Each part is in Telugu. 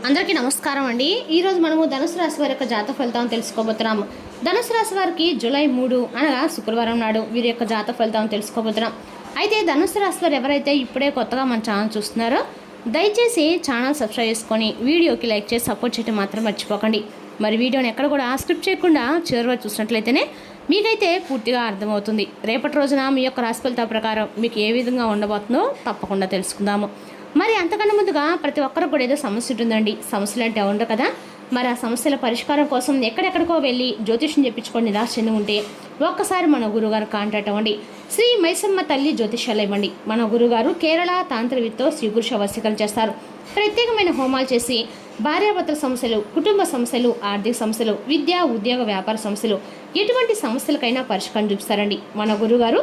అందరికీ నమస్కారం అండి. ఈరోజు మనము ధనుసు రాశి వారి యొక్క జాతక ఫలితాలను తెలుసుకోబోతున్నాము. ధనుసు రాశి వారికి జూలై 3 అనగా శుక్రవారం నాడు వీరి యొక్క జాతక ఫలితాలను తెలుసుకోబోతున్నాం. అయితే ధనుసు రాశి వారు ఎవరైతే ఇప్పుడే కొత్తగా మన ఛానల్ చూస్తున్నారో దయచేసి ఛానల్ సబ్స్క్రైబ్ చేసుకొని వీడియోకి లైక్ చేసి సపోర్ట్ చేయడం మాత్రం మర్చిపోకండి. మరి వీడియోని ఎక్కడ కూడా స్క్రిప్ట్ చేయకుండా చివరిగా చూసినట్లయితేనే మీకైతే పూర్తిగా అర్థమవుతుంది. రేపటి రోజున మీ యొక్క రాశి ఫలితాల ప్రకారం మీకు ఏ విధంగా ఉండబోతుందో తప్పకుండా తెలుసుకుందాము. మరి అంతకన్నా ముందుగా ప్రతి ఒక్కరికి కూడా ఏదో సమస్య ఉంటుందండి. సమస్యలు అంటే ఉండవు కదా. మరి ఆ సమస్యల పరిష్కారం కోసం ఎక్కడెక్కడికో వెళ్ళి జ్యోతిష్యం చెప్పించుకొని నిరాశ చెంది ఉంటే ఒక్కసారి మన గురుగారు కాంటాక్ట్ అవ్వండి. శ్రీ మైసమ్మ తల్లి జ్యోతిష్యాలయం అండి. మన గురుగారు కేరళ తాంత్రికతో శ్రీ పురుష వశీకరణ చేస్తారు. ప్రత్యేకమైన హోమాలు చేసి భార్యాభర్తల సమస్యలు, కుటుంబ సమస్యలు, ఆర్థిక సమస్యలు, విద్య, ఉద్యోగ, వ్యాపార సమస్యలు ఎటువంటి సమస్యలకైనా పరిష్కారం చూపిస్తారండి. మన గురుగారు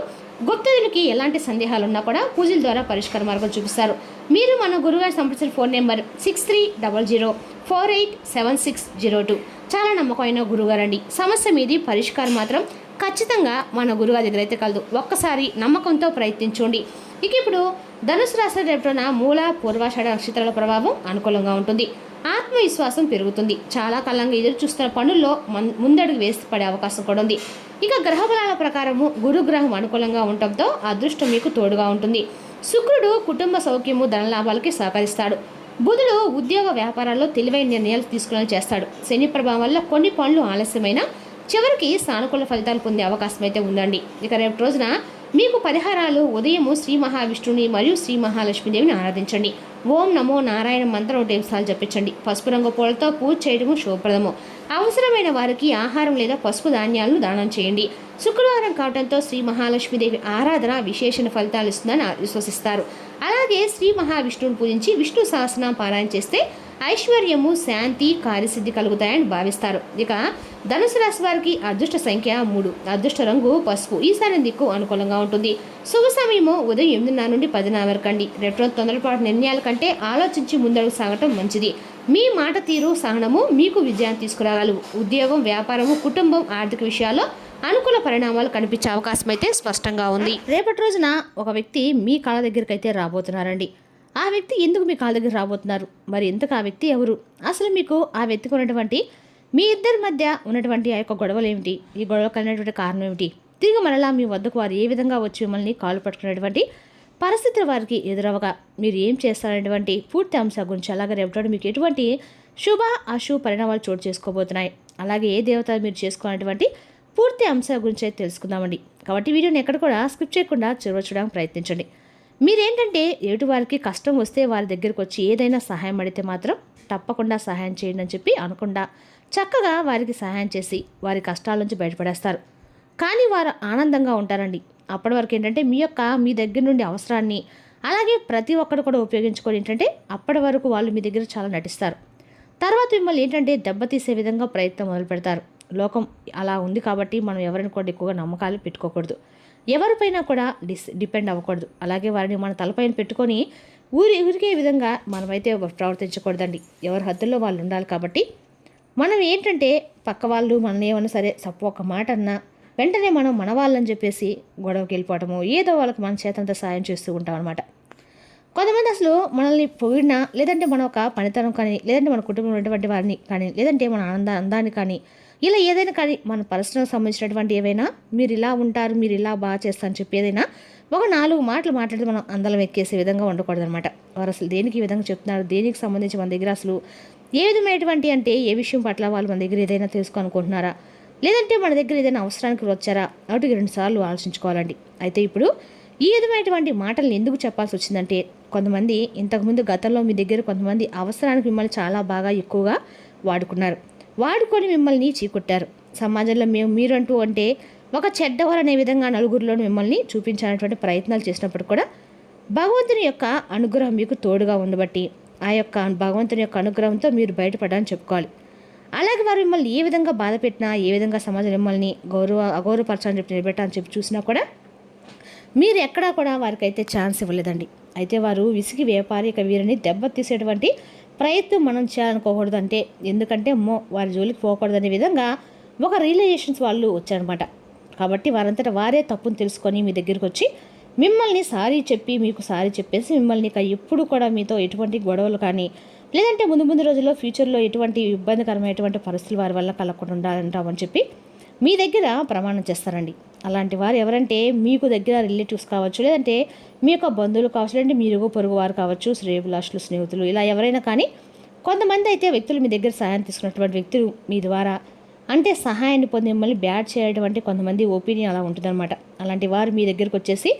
గుప్తులకి ఎలాంటి సందేహాలు ఉన్నా కూడా పూజల ద్వారా పరిష్కార మార్గం చూపిస్తారు. మీరు మన గురుగారు సంప్రదించిన ఫోన్ నెంబర్ 6300487602. చాలా నమ్మకమైన గురుగారు అండి. సమస్య మీది పరిష్కారం మాత్రం ఖచ్చితంగా మన గురుగారి దగ్గర అయితే కలదు. ఒక్కసారి నమ్మకంతో ప్రయత్నించండి. ఇక ఇప్పుడు ధనుసు రాశి రేపున మూల, పూర్వాషాఢ నక్షత్రాల ప్రభావం అనుకూలంగా ఉంటుంది. ఆత్మవిశ్వాసం పెరుగుతుంది. చాలా కాలంగా ఎదురు చూస్తున్న పనుల్లో ముందడుగు వేసి పడే అవకాశం కూడా ఉంది. ఇక గ్రహబలాల ప్రకారము గురుగ్రహం అనుకూలంగా ఉండటంతో అదృష్టం మీకు తోడుగా ఉంటుంది. శుక్రుడు కుటుంబ సౌఖ్యము, ధనలాభాలకి సహకరిస్తాడు. బుధుడు ఉద్యోగ వ్యాపారాల్లో తెలివైన నిర్ణయాలు తీసుకునేలా చేస్తాడు. శని ప్రభావం వల్ల కొన్ని పనులు ఆలస్యమైన చివరికి సానుకూల ఫలితాలు పొందే అవకాశం అయితే ఉందండి. ఇక రేపు రోజున మీకు పరిహారాలు ఉదయము శ్రీ మహావిష్ణుని మరియు శ్రీ మహాలక్ష్మీదేవిని ఆరాధించండి. ఓం నమో నారాయణ మంత్రం 1 సార్లు జపించండి. పసుపు రంగు పూలతో పూజ చేయడము శుభప్రదము. అవసరమైన వారికి ఆహారం లేదా పసుపు ధాన్యాలను దానం చేయండి. శుక్రవారం కావడంతో శ్రీ మహాలక్ష్మీదేవి ఆరాధన విశేషణ ఫలితాలు ఇస్తుందని విశ్వసిస్తారు. అలాగే శ్రీ మహావిష్ణువుని పూజించి విష్ణు సహస్రనామ పారాయణ చేస్తే ఐశ్వర్యము, శాంతి, కార్యసిద్ధి కలుగుతాయని భావిస్తారు. ఇక ధనుసు రాశి వారికి అదృష్ట సంఖ్య 3, అదృష్ట రంగు పసుపు, ఈశాన్య దిక్కు అనుకూలంగా ఉంటుంది. శుభ సమయము ఉదయం 8:30 నుండి 10:00 వరకు అండి. రెట్రో తొందరపాటు నిర్ణయాల కంటే ఆలోచించి ముందడుగు సాగటం మంచిది. మీ మాట తీరు, సహనము మీకు విజయాన్ని తీసుకురాగలవు. ఉద్యోగం, వ్యాపారము, కుటుంబం, ఆర్థిక విషయాల్లో అనుకూల పరిణామాలు కనిపించే అవకాశం అయితే స్పష్టంగా ఉంది. రేపటి రోజున ఒక వ్యక్తి మీ కాళ్ళ దగ్గరికి అయితే రాబోతున్నారండి. ఆ వ్యక్తి ఎందుకు మీ కాళ్ళ దగ్గర రాబోతున్నారు, మరి ఎందుకు ఆ వ్యక్తి ఎవరు, అసలు మీకు ఆ వ్యక్తికి ఉన్నటువంటి మీ ఇద్దరి మధ్య ఉన్నటువంటి ఆ యొక్క గొడవలు ఏమిటి, ఈ గొడవ కలిగినటువంటి కారణం ఏమిటి, తిరిగి మరలా మీ వద్దకు వారు ఏ విధంగా వచ్చి మిమ్మల్ని కాలు పట్టుకునేటువంటి పరిస్థితుల వారికి ఎదురవగా మీరు ఏం చేస్తారనేటువంటి పూర్తి అంశాల గురించి, అలాగే రేపటి మీకు ఎటువంటి శుభ అశుభ పరిణామాలు చోటు చేసుకోబోతున్నాయి, అలాగే ఏ దేవత మీరు చేసుకోవాలనేటువంటి పూర్తి అంశాల గురించి అయితే తెలుసుకుందామండి. కాబట్టి వీడియోని ఎక్కడ కూడా స్కిప్ చేయకుండా చూడడానికి ప్రయత్నించండి. మీరేంటంటే ఎదుటి వారికి కష్టం వస్తే వారి దగ్గరికి వచ్చి ఏదైనా సహాయం అడిగితే మాత్రం తప్పకుండా సహాయం చేయండి అని చెప్పి అనకుండా చక్కగా వారికి సహాయం చేసి వారి కష్టాల నుంచి బయటపడేస్తారు. కానీ వారు ఆనందంగా ఉంటారండి. అప్పటి వరకు ఏంటంటే మీ దగ్గర నుండి అవసరాన్ని అలాగే ప్రతి ఒక్కరు కూడా ఉపయోగించుకొని ఏంటంటే అప్పటి వరకు వాళ్ళు మీ దగ్గర చాలా నటిస్తారు. తర్వాత మిమ్మల్ని ఏంటంటే దెబ్బతీసే విధంగా ప్రయత్నం మొదలు పెడతారు. లోకం అలా ఉంది కాబట్టి మనం ఎవరిని కూడా ఎక్కువగా నమ్మకాలు పెట్టుకోకూడదు. ఎవరిపైనా కూడా డిపెండ్ అవ్వకూడదు. అలాగే వారిని మన తలపైన పెట్టుకొని ఊరికే విధంగా మనమైతే ప్రవర్తించకూడదండి. ఎవరి హద్దుల్లో వాళ్ళు ఉండాలి. కాబట్టి మనం ఏంటంటే పక్క వాళ్ళు మనల్ని ఏమన్నా సరే ఒక మాట అన్నా వెంటనే మనం మన వాళ్ళని చెప్పేసి గొడవకి వెళ్ళిపోవటము, ఏదో వాళ్ళకి మన చేతంతా సాయం చేస్తూ ఉంటాం అనమాట. కొంతమంది అసలు మనల్ని పొగిడినా, లేదంటే మన ఒక పనితనం కానీ, లేదంటే మన కుటుంబంలో ఉన్నటువంటి వారిని కానీ, లేదంటే మన అందాన్ని కానీ, ఇలా ఏదైనా కానీ మన పర్సనల్కి సంబంధించినటువంటి ఏవైనా మీరు ఇలా ఉంటారు, మీరు ఇలా బాగా చేస్తారని చెప్పి ఏదైనా ఒక 4 మాటలు మాట్లాడితే మనం అందలం ఎక్కేసే విధంగా ఉండకూడదు అనమాట. వారు అసలు దేనికి ఈ విధంగా చెప్తున్నారు, దేనికి సంబంధించి మన దగ్గర అసలు ఏ విధమైనటువంటి అంటే ఏ విషయం పట్ల వాళ్ళు మన దగ్గర ఏదైనా తెలుసుకోనుకుంటున్నారా, లేదంటే మన దగ్గర ఏదైనా అవసరానికి వచ్చారా, ఒకటికి 2 సార్లు ఆలోచించుకోవాలండి. అయితే ఇప్పుడు ఈ విధమైనటువంటి మాటలను ఎందుకు చెప్పాల్సి వచ్చిందంటే, కొంతమంది ఇంతకుముందు గతంలో మీ దగ్గర కొంతమంది అవసరానికి మిమ్మల్ని చాలా బాగా ఎక్కువగా వాడుకొని మిమ్మల్ని చీకొట్టారు. సమాజంలో మీరంటూ అంటే ఒక చెడ్డవారు అనే విధంగా నలుగురిలో మిమ్మల్ని చూపించాలనేటువంటి ప్రయత్నాలు చేసినప్పుడు కూడా భగవంతుని యొక్క అనుగ్రహం మీకు తోడుగా ఉండబట్టి ఆ యొక్క భగవంతుని యొక్క అనుగ్రహంతో మీరు బయటపడాలని చెప్పుకోవాలి. అలాగే వారు మిమ్మల్ని ఏ విధంగా బాధ పెట్టినా, ఏ విధంగా సమాజం మిమ్మల్ని అగౌరవపరచాలని చెప్పి నిలబెట్టాలని చెప్పి చూసినా కూడా మీరు ఎక్కడా కూడా వారికైతే ఛాన్స్ ఇవ్వలేదండి. అయితే వారు విసిగి వ్యాపారి వీరిని దెబ్బతీసేటువంటి ప్రయత్నం మనం చేయాలనుకోకూడదు. ఎందుకంటే వారి జోలికి పోకూడదనే విధంగా ఒక రియలైజేషన్స్ వాళ్ళు వచ్చారనమాట. కాబట్టి వారంతటా వారే తప్పును తెలుసుకొని మీ దగ్గరికి వచ్చి మిమ్మల్ని సారీ చెప్పి మీకు సారీ చెప్పేసి మిమ్మల్ని ఎప్పుడు కూడా మీతో ఎటువంటి గొడవలు కానీ లేదంటే ముందు ముందు రోజుల్లో ఫ్యూచర్లో ఎటువంటి ఇబ్బందికరమైనటువంటి పరిస్థితులు వారి వల్ల కలగకుండా ఉండాలంటామని చెప్పి మీ దగ్గర ప్రమాణం చేస్తారండి. అలాంటి వారు ఎవరంటే మీకు దగ్గర రిలేటివ్స్ కావచ్చు, లేదంటే మీ యొక్క బంధువులు కావచ్చు, లేదంటే మీ ఇరుగు పొరుగు వారు కావచ్చు, శ్రేయోభిలాషులు, స్నేహితులు, ఇలా ఎవరైనా కానీ కొంతమంది అయితే వ్యక్తులు మీ దగ్గర సహాయం తీసుకున్నటువంటి వ్యక్తులు మీ ద్వారా అంటే సహాయాన్ని పొంది మిమ్మల్ని బ్యాడ్ చేయటువంటి కొంతమంది ఒపీనియన్ అలా ఉంటుందన్నమాట. అలాంటి వారు మీ దగ్గరికి వచ్చేసి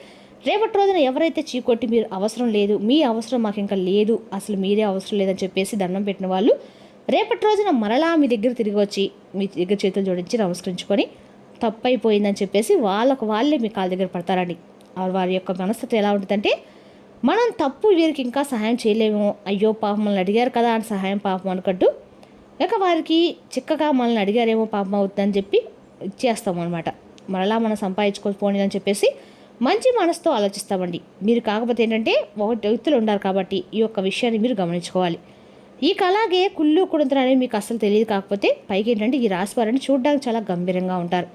రేపటి రోజున ఎవరైతే చీకొట్టి మీరు అవసరం లేదు, మీ అవసరం మాకు ఇంకా లేదు, అసలు మీరే అవసరం లేదని చెప్పేసి దండం పెట్టిన వాళ్ళు రేపటి రోజున మరలా మీ దగ్గర తిరిగి వచ్చి మీ దగ్గర చేతులు జోడించి నమస్కరించుకొని తప్పైపోయిందని చెప్పేసి వాళ్ళే మీ కాళ్ళ దగ్గర పడతారండి. వారి యొక్క మనస్తత్వం ఎలా ఉంటుందంటే, మనం తప్పు వీరికి ఇంకా సహాయం చేయలేము, అయ్యో పాపం మనల్ని అడిగారు కదా అని సహాయం పాపం అనుకుంటూ లేక వారికి చిక్కగా మనల్ని అడిగారేమో పాపం అవుతుందని చెప్పి ఇచ్చేస్తాం అనమాట. మరలా మనం సంపాదించుకోకపోండి అని చెప్పేసి మంచి మనసుతో ఆలోచిస్తామండి. మీరు కాకపోతే ఏంటంటే ఒకటి వ్యక్తులు ఉన్నారు కాబట్టి ఈ యొక్క విషయాన్ని మీరు గమనించుకోవాలి. ఇక అలాగే కుళ్ళు కుడుతున్నారు అనేది మీకు అసలు తెలియదు. కాకపోతే పైకి ఏంటంటే ఈ రాశి వారిని చూడడానికి చాలా గంభీరంగా ఉంటారు.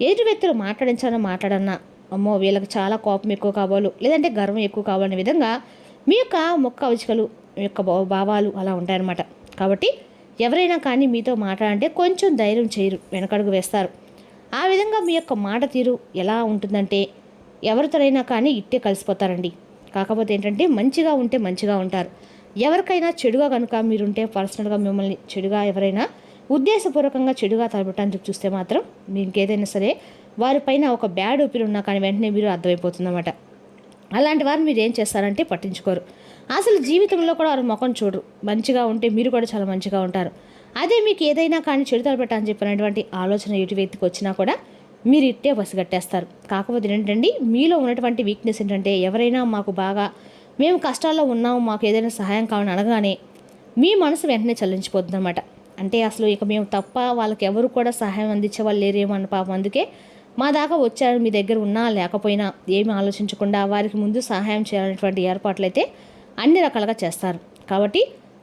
ఎదుటి వ్యక్తులు మాట్లాడన్నా అమ్మో వీళ్ళకి చాలా కోపం ఎక్కువ కావాలు, లేదంటే గర్వం ఎక్కువ కావాలనే విధంగా మీ యొక్క మొక్క అవచికలు, మీ యొక్క భావాలు అలా ఉంటాయన్నమాట. కాబట్టి ఎవరైనా కానీ మీతో మాట్లాడంటే కొంచెం ధైర్యం చేయరు, వెనకడుగు వేస్తారు. ఆ విధంగా మీ యొక్క మాట తీరు ఎలా ఉంటుందంటే ఎవరితోనైనా కానీ ఇట్టే కలిసిపోతారండి. కాకపోతే ఏంటంటే మంచిగా ఉంటే మంచిగా ఉంటారు. ఎవరికైనా చెడుగా కనుక మీరుంటే పర్సనల్గా మిమ్మల్ని చెడుగా ఎవరైనా ఉద్దేశపూర్వకంగా చెడుగా తలపెట్టడానికి చూస్తే మాత్రం మీకు ఏదైనా సరే వారిపైన ఒక బ్యాడ్ ఒపీనియన్ ఉన్నా కానీ వెంటనే మీరు అర్థమైపోతుందన్నమాట. అలాంటి వారు మీరు ఏం చేస్తారంటే పట్టించుకోరు. అసలు జీవితంలో కూడా వారు ముఖం చూడరు. మంచిగా ఉంటే మీరు కూడా చాలా మంచిగా ఉంటారు. అదే మీకు ఏదైనా కానీ చెడు తలపెట్టాలని చెప్పినటువంటి ఆలోచన ఎటు వ్యక్తికి వచ్చినా కూడా మీరు ఇట్టే పసిగట్టేస్తారు. కాకపోతే ఏంటంటే మీలో ఉన్నటువంటి వీక్నెస్ ఏంటంటే ఎవరైనా మాకు బాగా మేము కష్టాల్లో ఉన్నాము, మాకు ఏదైనా సహాయం కావాలని అనగానే మీ మనసు వెంటనే చల్లించిపోతుంది అనమాట. అంటే అసలు ఇక మేము తప్ప వాళ్ళకి ఎవరు కూడా సహాయం అందించే వాళ్ళు లేరేమో అన్న పాపం. అందుకే మా దాకా వచ్చారు, మీ దగ్గర ఉన్నా లేకపోయినా ఏమి ఆలోచించకుండా వారికి ముందు సహాయం చేయాలనేటువంటి ఏర్పాట్లు అయితే అన్ని రకాలుగా చేస్తారు. కాబట్టి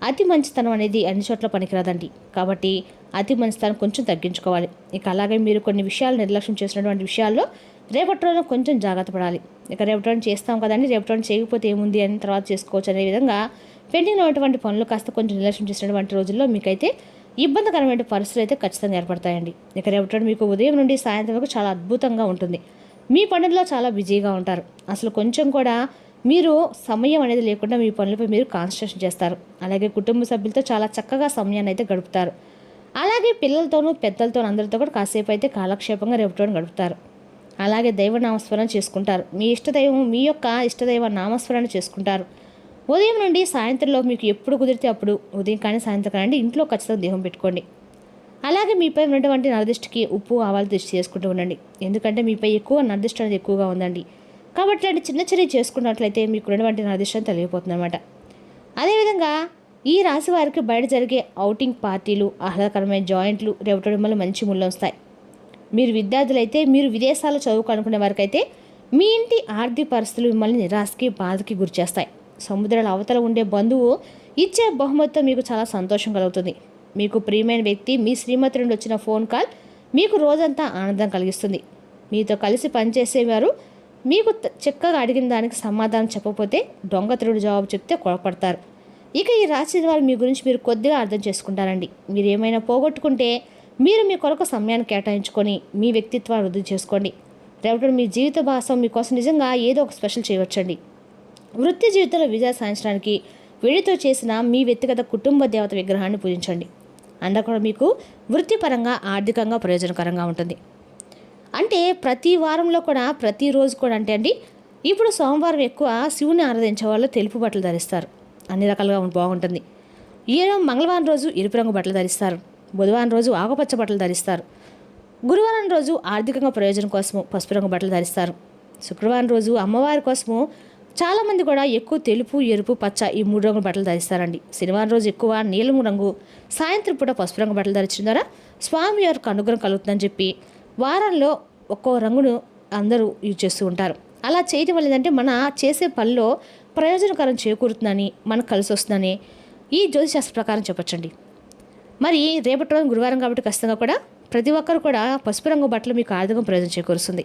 అతి మంచితనం అనేది అన్ని చోట్ల పనికిరాదండి. కాబట్టి అతి మంచితనం కొంచెం తగ్గించుకోవాలి. ఇక అలాగే మీరు కొన్ని విషయాలు నిర్లక్ష్యం చేసినటువంటి విషయాల్లో రేపటి రోజున కొంచెం జాగ్రత్త పడాలి. ఇక రేపటి రోజున చేస్తాం కదండి, రేపటి రోజున చేయకపోతే ఏముంది అని తర్వాత చేసుకోవచ్చు అనే విధంగా పెండింగ్ ఉన్నటువంటి పనులు కాస్త కొంచెం నిర్లక్ష్యం చేసినటువంటి రోజుల్లో మీకైతే ఇబ్బందికరమైన పరిస్థితులు అయితే ఖచ్చితంగా ఏర్పడతాయండి. ఇక రేపటి రోజు మీకు ఉదయం నుండి సాయంత్రం వరకు చాలా అద్భుతంగా ఉంటుంది. మీ పనుల్లో చాలా బిజీగా ఉంటారు. అసలు కొంచెం కూడా మీరు సమయం అనేది లేకుండా మీ పనులపై మీరు కాన్సన్ట్రేషన్ చేస్తారు. అలాగే కుటుంబ సభ్యులతో చాలా చక్కగా సమయాన్ని అయితే గడుపుతారు. అలాగే పిల్లలతోనూ పెద్దలతోనూ అందరితో కూడా కాసేపు అయితే కాలక్షేపంగా రేపటి గడుపుతారు. అలాగే దైవ నామస్మరణ చేసుకుంటారు. మీ యొక్క ఇష్టదైవ నామస్మరణ చేసుకుంటారు. ఉదయం నుండి సాయంత్రంలో మీకు ఎప్పుడు కుదిరితే అప్పుడు ఉదయం కానీ సాయంత్రం కానీ ఇంట్లో ఖచ్చితంగా దీపం పెట్టుకోండి. అలాగే మీపై ఉన్నటువంటి నరదిష్టికి ఉప్పు ఆవాలు దిష్టి చేసుకుంటూ ఉండండి. ఎందుకంటే మీపై ఎక్కువ నరదిష్టి అనేది ఎక్కువగా ఉందండి. కాబట్టి ఇలాంటి చిన్న చిన్న చేసుకున్నట్లయితే మీకు ఉన్నటువంటి నరదిష్టి అని తెలియపోతుంది అనమాట. అదేవిధంగా ఈ రాశి వారికి బయట జరిగే ఔటింగ్ పార్టీలు, ఆహ్లాదకరమైన జాయింట్లు రేపటి మిమ్మల్ని మంచి ముళ్ళు వస్తాయి. మీరు విద్యార్థులైతే మీరు విదేశాల్లో చదువుకోనుకునే వారికైతే మీ ఇంటి ఆర్థిక పరిస్థితులు మిమ్మల్ని నిరాశకి బాధకి గురిచేస్తాయి. సముద్రాల అవతల ఉండే బంధువు ఇచ్చే బహుమతితో మీకు చాలా సంతోషం కలుగుతుంది. మీకు ప్రియమైన వ్యక్తి మీ శ్రీమతి నుండి వచ్చిన ఫోన్ కాల్ మీకు రోజంతా ఆనందం కలిగిస్తుంది. మీతో కలిసి పనిచేసేవారు మీకు చక్కగా అడిగిన దానికి సమాధానం చెప్పకపోతే దొంగతనుడు జవాబు చెప్తే కొడపడతారు. ఇక ఈ రాశి వారు మీ గురించి మీరు కొద్దిగా అర్థం చేసుకుంటారండి. మీరు ఏమైనా పోగొట్టుకుంటే మీరు మీ కొరకు సమయాన్ని కేటాయించుకొని మీ వ్యక్తిత్వాన్ని వృద్ధి చేసుకోండి. రేపటి మీ జీవిత భాగం మీకోసం నిజంగా ఏదో ఒక స్పెషల్ చేయవచ్చండి. వృత్తి జీవితంలో విజయం సాధించడానికి వెండితో చేసిన మీ వ్యక్తిగత కుటుంబ దేవత విగ్రహాన్ని పూజించండి. అందులో కూడా మీకు వృత్తిపరంగా ఆర్థికంగా ప్రయోజనకరంగా ఉంటుంది. అంటే ప్రతి వారంలో కూడా ప్రతిరోజు కూడా అంటే అండి ఇప్పుడు సోమవారం ఎక్కువ శివుని ఆరాధించే వాళ్ళు తెలుపు బట్టలు ధరిస్తారు, అన్ని రకాలుగా బాగుంటుంది. మంగళవారం రోజు ఎరుపు రంగు బట్టలు ధరిస్తారు. బుధవారం రోజు ఆకుపచ్చ బట్టలు ధరిస్తారు. గురువారం రోజు ఆర్థికంగా ప్రయోజనం కోసము పసుపు రంగు బట్టలు ధరిస్తారు. శుక్రవారం రోజు అమ్మవారి కోసము చాలామంది కూడా ఎక్కువ తెలుపు, ఎరుపు, పచ్చ ఈ 3 రంగుల బట్టలు ధరిస్తారండి. శనివారం రోజు ఎక్కువ నీలం రంగు, సాయంత్రం పూట పసుపు రంగు బట్టలు ధరించడం ద్వారా స్వామి వారికి అనుగ్రహం కలుగుతుందని చెప్పి వారంలో ఒక్కో రంగును అందరూ యూజ్ చేస్తూ ఉంటారు. అలా చేయడం వల్ల ఏంటంటే మన చేసే పనిలో ప్రయోజనకరం చేకూరుతుందని, మనకు కలిసి వస్తుందని ఈ జ్యోతిశాస్త్ర ప్రకారం చెప్పచ్చండి. మరి రేపటి రోజు గురువారం కాబట్టి ఖచ్చితంగా కూడా ప్రతి ఒక్కరు కూడా పసుపు రంగు బట్టలు మీకు ఆర్థిక ప్రయోజనం చేకూరుస్తుంది.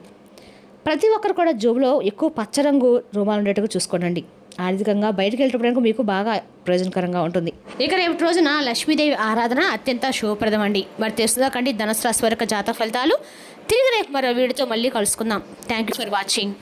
ప్రతి ఒక్కరు కూడా జోబులో ఎక్కువ పచ్చ రంగు రుమాలు ఉండేట్టుగా చూసుకోండి. ఆర్థికంగా బయటకు వెళ్ళేటప్పుడు మీకు బాగా ప్రయోజనకరంగా ఉంటుంది. ఇక రేపటి రోజున లక్ష్మీదేవి ఆరాధన అత్యంత శుభప్రదం అండి. మరి తెలుస్తుందా కండి ధనుసు రాశి వారి జాతక ఫలితాలు. తిరిగి రేపు మరో వీడియోతో మళ్ళీ కలుసుకుందాం. Thank you for watching.